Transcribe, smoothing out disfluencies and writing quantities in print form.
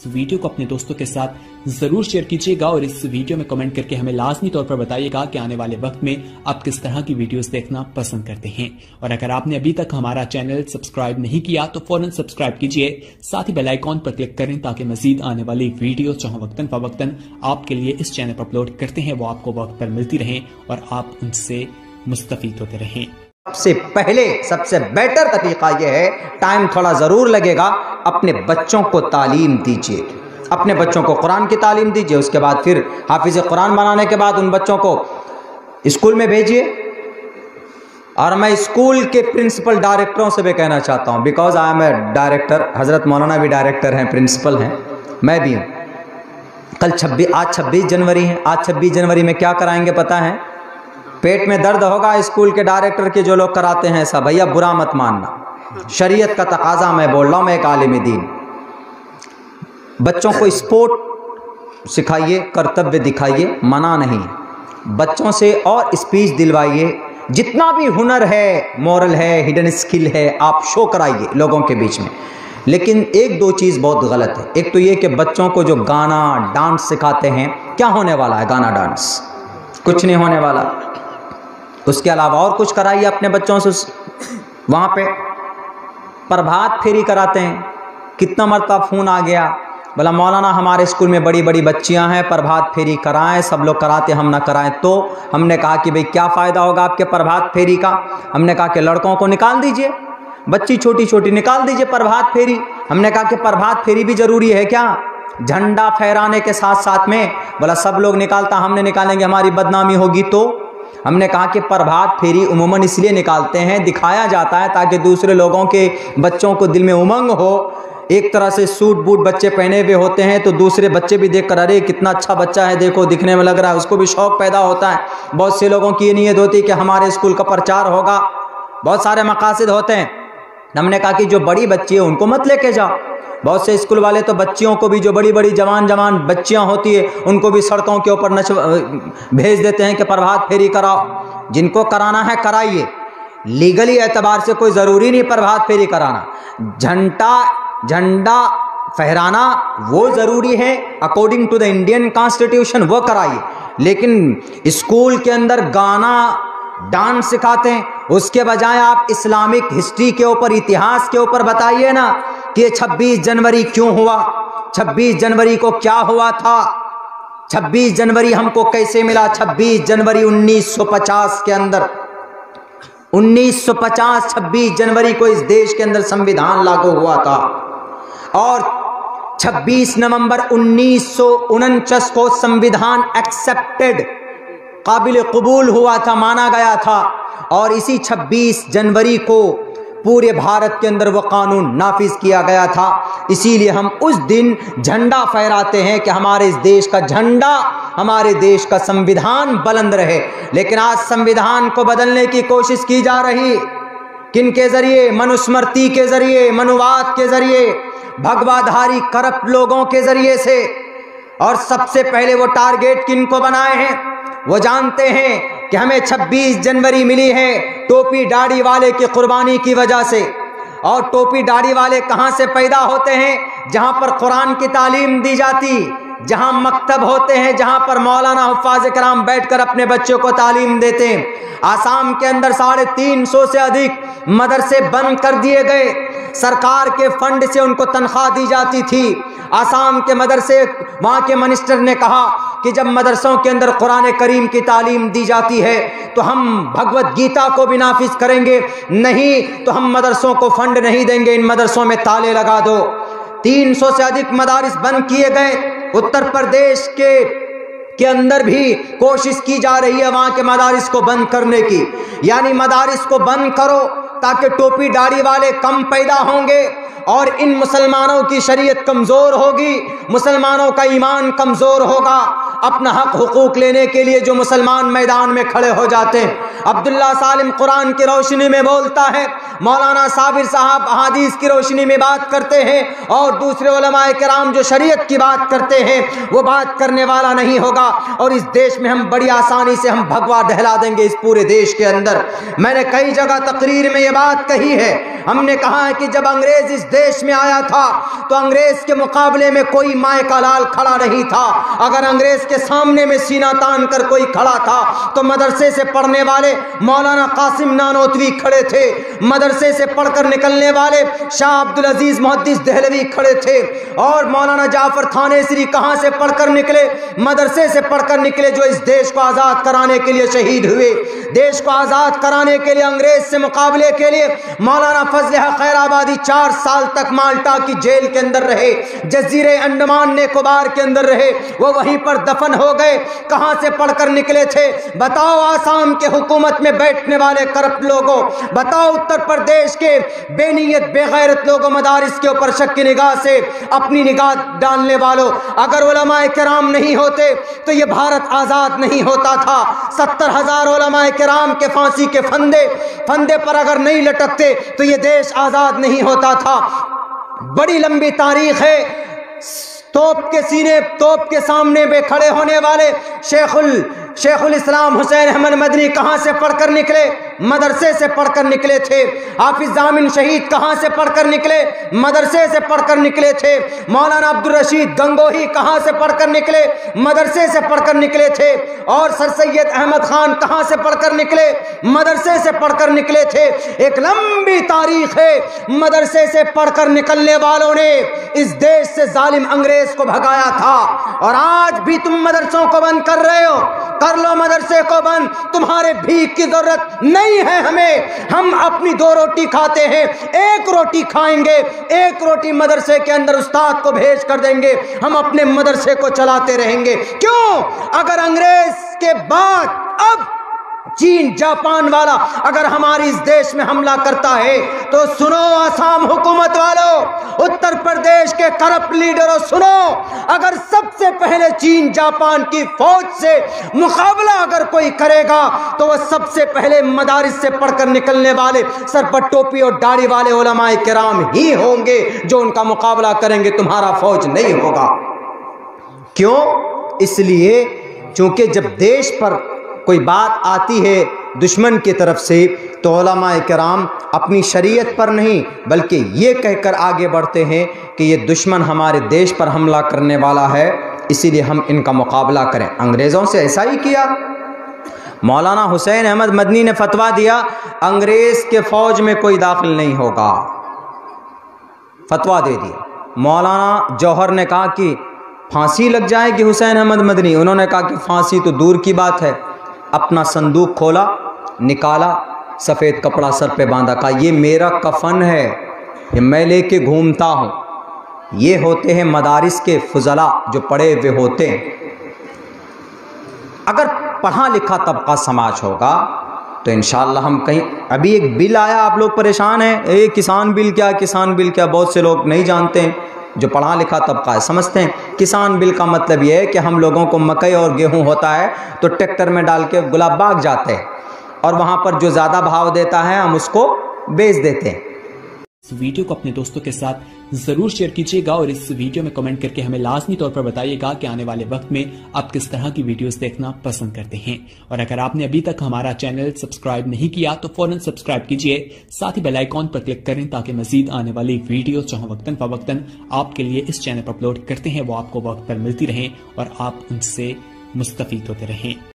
Video को अपने दोस्तों के साथ जरूर शेयर कीजिएगा और इस वीडियो में कमेंट करके हमें लाजमी तौर पर बताइएगा कि आने वाले वक्त में आप किस तरह की वीडियोस देखना पसंद करते हैं। और अगर आपने अभी तक हमारा चैनल सब्सक्राइब नहीं किया तो फौरन सब्सक्राइब कीजिए, साथ ही बेल आइकॉन पर क्लिक करें ताकि मजीद आने वाली वीडियो जहां वक्तन फवक्तन आपके लिए इस चैनल पर अपलोड करते हैं वो आपको वक्त पर मिलती रहे और आप उनसे मुस्तफीद होते रहें। सबसे पहले सबसे बेटर तरीका यह है, टाइम थोड़ा ज़रूर लगेगा, अपने बच्चों को तालीम दीजिए, अपने बच्चों को कुरान की तालीम दीजिए। उसके बाद फिर हाफिज़ कुरान बनाने के बाद उन बच्चों को स्कूल में भेजिए। और मैं स्कूल के प्रिंसिपल डायरेक्टरों से भी कहना चाहता हूँ, because I am a director, हज़रत मौलाना भी डायरेक्टर हैं, प्रिंसिपल हैं, मैं भी हूँ। आज 26 जनवरी है। आज 26 जनवरी में क्या कराएंगे पता है? पेट में दर्द होगा स्कूल के डायरेक्टर के जो लोग कराते हैं ऐसा, भैया बुरा मत मानना, शरीयत का तकाजा मैं बोल रहा हूँ, मैं एक आलिम दीन। बच्चों को स्पोर्ट सिखाइए, कर्तव्य दिखाइए, मना नहीं, बच्चों से और स्पीच दिलवाइए, जितना भी हुनर है, मोरल है, हिडन स्किल है, आप शो कराइए लोगों के बीच में। लेकिन एक दो चीज़ बहुत गलत है। एक तो ये कि बच्चों को जो गाना डांस सिखाते हैं, क्या होने वाला है गाना डांस? कुछ नहीं होने वाला। उसके अलावा और कुछ कराइए अपने बच्चों से। वहाँ पे प्रभात फेरी कराते हैं, कितना मरतबा फ़ोन आ गया, बोला मौलाना हमारे स्कूल में बड़ी बड़ी बच्चियां हैं, प्रभात फेरी कराएं, सब लोग कराते हम ना कराएं। तो हमने कहा कि भाई क्या फ़ायदा होगा आपके प्रभात फेरी का? हमने कहा कि लड़कों को निकाल दीजिए, बच्ची छोटी छोटी निकाल दीजिए प्रभात फेरी। हमने कहा कि प्रभात फेरी भी ज़रूरी है क्या? झंडा फहराने के साथ साथ में, बोला सब लोग निकालता, हमने निकालेंगे हमारी बदनामी होगी। तो हमने कहा कि प्रभात फेरी उमूमन इसलिए निकालते हैं, दिखाया जाता है ताकि दूसरे लोगों के बच्चों को दिल में उमंग हो। एक तरह से सूट बूट बच्चे पहने हुए होते हैं तो दूसरे बच्चे भी देखकर अरे कितना अच्छा बच्चा है, देखो दिखने में लग रहा है, उसको भी शौक पैदा होता है। बहुत से लोगों की ये नीयत होती है कि हमारे स्कूल का प्रचार होगा, बहुत सारे मकासद होते हैं। हमने कहा कि जो बड़ी बच्ची है उनको मत लेके जाओ। बहुत से स्कूल वाले तो बच्चियों को भी, जो बड़ी बड़ी जवान जवान बच्चियां होती है उनको भी सड़कों के ऊपर भेज देते हैं कि प्रभात फेरी कराओ। जिनको कराना है कराइए, लीगली एतबार से कोई ज़रूरी नहीं प्रभात फेरी कराना। झंडा फहराना वो ज़रूरी है according to the Indian constitution, वो कराइए। लेकिन स्कूल के अंदर गाना डांस सिखाते हैं, उसके बजाय आप इस्लामिक हिस्ट्री के ऊपर, इतिहास के ऊपर बताइए ना कि ये 26 जनवरी क्यों हुआ, 26 जनवरी को क्या हुआ था, 26 जनवरी हमको कैसे मिला। 26 जनवरी 1950 के अंदर, 1950 26 जनवरी को इस देश के अंदर संविधान लागू हुआ था और 26 नवंबर 1949 को संविधान एक्सेप्टेड, काबिल कबूल हुआ था, माना गया था। और इसी 26 जनवरी को पूरे भारत के अंदर वो कानून नाफिज किया गया था। इसीलिए हम उस दिन झंडा फहराते हैं कि हमारे इस देश का झंडा, हमारे देश का संविधान बुलंद रहे। लेकिन आज संविधान को बदलने की कोशिश की जा रही, किन के जरिए? मनुस्मृति के जरिए, मनुवाद के जरिए, भगवाधारी करप्ट लोगों के जरिए से। और सबसे पहले वो टारगेट किन को बनाए हैं? वो जानते हैं कि हमें 26 जनवरी मिली है टोपी दाढ़ी वाले की कुर्बानी की वजह से। और टोपी दाढ़ी वाले कहाँ से पैदा होते हैं? जहाँ पर कुरान की तालीम दी जाती, जहाँ मकतब होते हैं, जहाँ पर मौलाना हुफ्फाज़ किराम बैठकर अपने बच्चों को तालीम देते हैं। आसाम के अंदर 350 से अधिक मदरसे बंद कर दिए गए, सरकार के फंड से उनको तनख्वाह दी जाती थी। आसाम के मदरसे, वहाँ के मिनिस्टर ने कहा कि जब मदरसों के अंदर कुरान करीम की तालीम दी जाती है तो हम भगवत गीता को भी नाफिज करेंगे, नहीं तो हम मदरसों को फंड नहीं देंगे, इन मदरसों में ताले लगा दो। 300 से अधिक मदारिस बंद किए गए। उत्तर प्रदेश के अंदर भी कोशिश की जा रही है वहाँ के मदारिस को बंद करने की। यानी मदारिस को बंद करो ताकि टोपी दाढ़ी वाले कम पैदा होंगे और इन मुसलमानों की शरीयत कमज़ोर होगी, मुसलमानों का ईमान कमज़ोर होगा। अपना हक हुकूक लेने के लिए जो मुसलमान मैदान में खड़े हो जाते हैं। अब्दुल्ला सालिम कुरान की रोशनी में बोलता है, मौलाना साबिर साहब अहादीस की रोशनी में बात करते हैं और दूसरे उलमाए किराम जो शरीयत की बात करते हैं वो बात करने वाला नहीं होगा, और इस देश में हम बड़ी आसानी से हम भगवा दहला देंगे इस पूरे देश के अंदर। मैंने कई जगह तकरीर में ये बात कही है, हमने कहा है कि जब अंग्रेज इस देश में आया था तो अंग्रेज के मुकाबले में कोई माए का लाल खड़ा नहीं था। अगर अंग्रेज के सामने में सीना तान कर कोई खड़ा था तो मदरसे से पढ़ने वाले मौलाना कासिम नानोतवी खड़े थे, मदरसे से पढ़कर निकलने वाले शाह अब्दुल अजीज मुहद्दिस देहलवी खड़े थे, और मौलाना जाफर थानेसरी कहां से पढ़कर निकले? मदरसे से पढ़कर निकले, जो इस देश को आजाद कराने के लिए शहीद हुए। देश को आजाद कराने के लिए अंग्रेज से मुकाबले के लिए मौलाना फजल हक खैराबादी 4 साल तक माल्टा की जेल के अंदर रहे, जजीरे अंडमान निकोबार के अंदर रहे, वो वहीं पर दफन हो गए। कहां से पढ़कर निकले थे? बताओ आसाम के हुकूमत में बैठने वाले करप्ट लोगों, बताओ उत्तर प्रदेश के बेनियत बेगैरत लोगों, मदारिस के ऊपर शक की निगाह से अपनी निगाह डालने वालों, अगर उलमाए किराम नहीं होते तो ये भारत आजाद नहीं होता था। 70,000 उलमाए किराम के फांसी के फंदे पर अगर नहीं लटकते तो ये देश आजाद नहीं होता था। बड़ी लंबी तारीख है। तोप के सामने में खड़े होने वाले शेखुल इस्लाम हुसैन अहमद मदनी कहां से पढ़कर निकले? मदरसे से पढ़कर निकले थे। हाफिज जामिन शहीद कहां से पढ़कर निकले? मदरसे से पढ़कर निकले थे। मौलाना अब्दुल रशीद गंगोही कहां से पढ़कर निकले? मदरसे से पढ़कर निकले थे। और सर सैयद अहमद खान कहां से पढ़कर निकले? मदरसे से पढ़कर निकले थे। एक लंबी तारीख है। मदरसे से पढ़कर निकलने वालों ने इस देश से जालिम अंग्रेज को भगाया था, और आज भी तुम मदरसों को बंद कर रहे हो। कर लो मदरसे को बंद, तुम्हारे भीख की जरूरत नहीं है हमें। हम अपनी 2 रोटी खाते हैं, 1 रोटी खाएंगे, 1 रोटी मदरसे के अंदर उस्ताद को भेज कर देंगे, हम अपने मदरसे को चलाते रहेंगे। क्यों? अगर अंग्रेज के बाद अब चीन जापान वाला अगर हमारी इस देश में हमला करता है तो सुनो आसाम हुकूमत वालों, उत्तर प्रदेश के करप्ट लीडरों सुनो, अगर सबसे पहले चीन जापान की फौज से मुकाबला अगर कोई करेगा तो वह सबसे पहले मदारिस से पढ़कर निकलने वाले सर पर टोपी और दाढ़ी वाले उलमाए किराम ही होंगे जो उनका मुकाबला करेंगे, तुम्हारा फौज नहीं होगा। क्यों? इसलिए क्योंकि जब देश पर कोई बात आती है दुश्मन की तरफ से तो उलमाए किराम अपनी शरीयत पर नहीं बल्कि ये कहकर आगे बढ़ते हैं कि ये दुश्मन हमारे देश पर हमला करने वाला है, इसीलिए हम इनका मुकाबला करें। अंग्रेज़ों से ऐसा ही किया। मौलाना हुसैन अहमद मदनी ने फतवा दिया अंग्रेज़ के फ़ौज में कोई दाखिल नहीं होगा, फतवा दे दिया। मौलाना जौहर ने कहा कि फांसी लग जाएगी हुसैन अहमद मदनी, उन्होंने कहा कि फांसी तो दूर की बात है। अपना संदूक खोला, निकाला, सफ़ेद कपड़ा सर पे बांधा, कहा ये मेरा कफन है, ये मैं लेके घूमता हूँ। ये होते हैं मदारिस के फुजला जो पढ़े हुए होते हैं। अगर पढ़ा लिखा तबका समाज होगा तो इंशाअल्लाह हम कहीं, अभी एक बिल आया, आप लोग परेशान हैं, किसान बिल क्या, किसान बिल क्या, बहुत से लोग नहीं जानते हैं, जो पढ़ा लिखा तबका है समझते हैं। किसान बिल का मतलब ये है कि हम लोगों को मकई और गेहूं होता है तो ट्रैक्टर में डाल के गुलाब बाग जाते हैं और वहाँ पर जो ज़्यादा भाव देता है हम उसको बेच देते हैं। इस वीडियो को अपने दोस्तों के साथ जरूर शेयर कीजिएगा और इस वीडियो में कमेंट करके हमें लाजमी तौर पर बताइएगा कि आने वाले वक्त में आप किस तरह की वीडियोस देखना पसंद करते हैं। और अगर आपने अभी तक हमारा चैनल सब्सक्राइब नहीं किया तो फौरन सब्सक्राइब कीजिए, साथ ही बेल आइकॉन पर क्लिक करें ताकि मजीद आने वाली वीडियो जहां वक्तन फवक्तन आपके लिए इस चैनल पर अपलोड करते हैं वो आपको वक्त पर मिलती रहे और आप उनसे मुस्तफीद होते रहें।